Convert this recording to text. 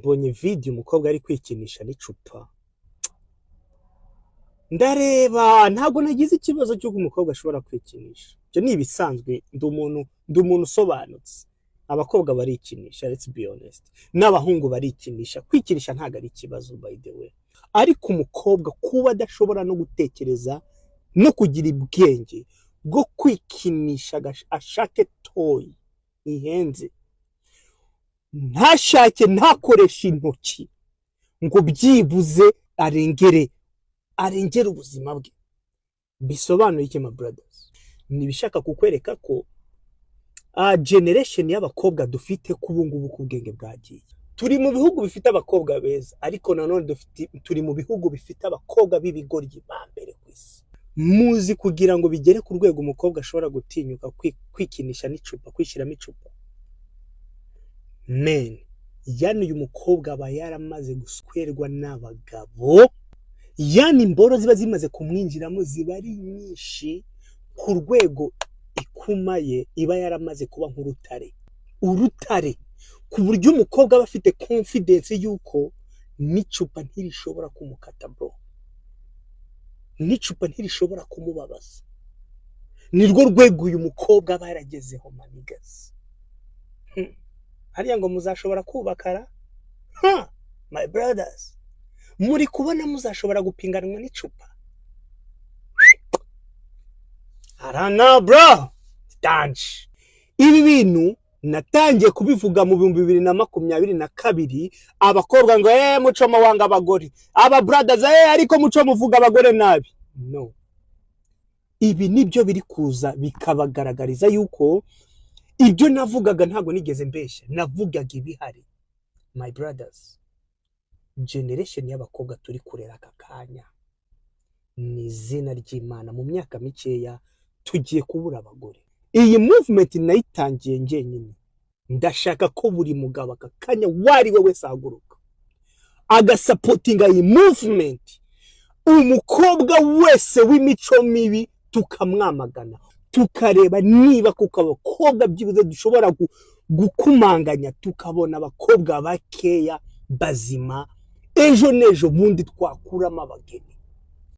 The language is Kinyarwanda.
mbonye video umukobwa ari kwikinisha n'icupa, ndareba ntabwo nagize ikibazo cy'uko umukobwa ashobora kwikinisha. Ibyo ni ibisanzwe, ndi umuntu usobanutse. Abakobwa barikinisha, let's be honest, n'abahungu barikinisha. Kwikinisha ntabwo ari ikibazo by the way, ariko umukobwa kuba adashobora no gutekereza no kugira ubwenge bwo kwikinisha ashake toy ihenze, ntashake ntakoresha intoki ngo byibuze arengere ubuzima bwe, bisobanuye iki my brothers? Nibishaka kukwereka ko generation y'abakobwa dufite kubungubu ku bwenge bwagiye. Turi mu bihugu bifite abakobwa beza, ariko nanone turi mu bihugu bifite abakobwa b'ibigoryi ba mbere ku isi. Muzi kugira ngo bigere ku rwego umukobwa ashobora gutinyuka kwikinisha n'icupa, kwishyiramo icupa, men, yani uyu mukobwa aba yaramaze guswerwa n'abagabo, yani imboro ziba zimaze kumwinjiramo ziba ari nyinshi ku rwego ikumaye iba yaramaze kuba urutare, ku buryo umukobwa aba afite confidence yuko n'icupa ntirishobora kumukata bro, n'icupa ntirishobora kumubabaza. Nirwo rwego uyu mukobwa aba yaragezeho manigas. Hariya ngo muzashobora kubakara, my brothers, muri kubona muzashobora gupinganwa n'icupa? Arana bro, dance. Ibi bintu natangiye kubivuga mu 2022, abakobwa ngo mucoma wanga abagore, aba brothers ariko muco muvuga abagore nabi. No, ibi nibyo biri kuza bikabagaragariza yuko ibyo navugaga ntago nigeze mbesha, navugaga ibihari. My brothers, generation y'abakobwa turi kurera aka kanya, ni izina ry'Imana mu myaka mikeya tugiye kubura abagore. Iyi movement nayitangiye ngenyine, ndashaka ko buri mugabo aka kanya wari we wese ahaguruka agasupportinga iyi movement. Umukobwa wese w'imico mibi tukamwamagana, tukareba niba kuko abakobwa byibuze dushobora gukumanganya, tukabona abakobwa bakeya bazima, ejo nejo bundi twakuramo abageni.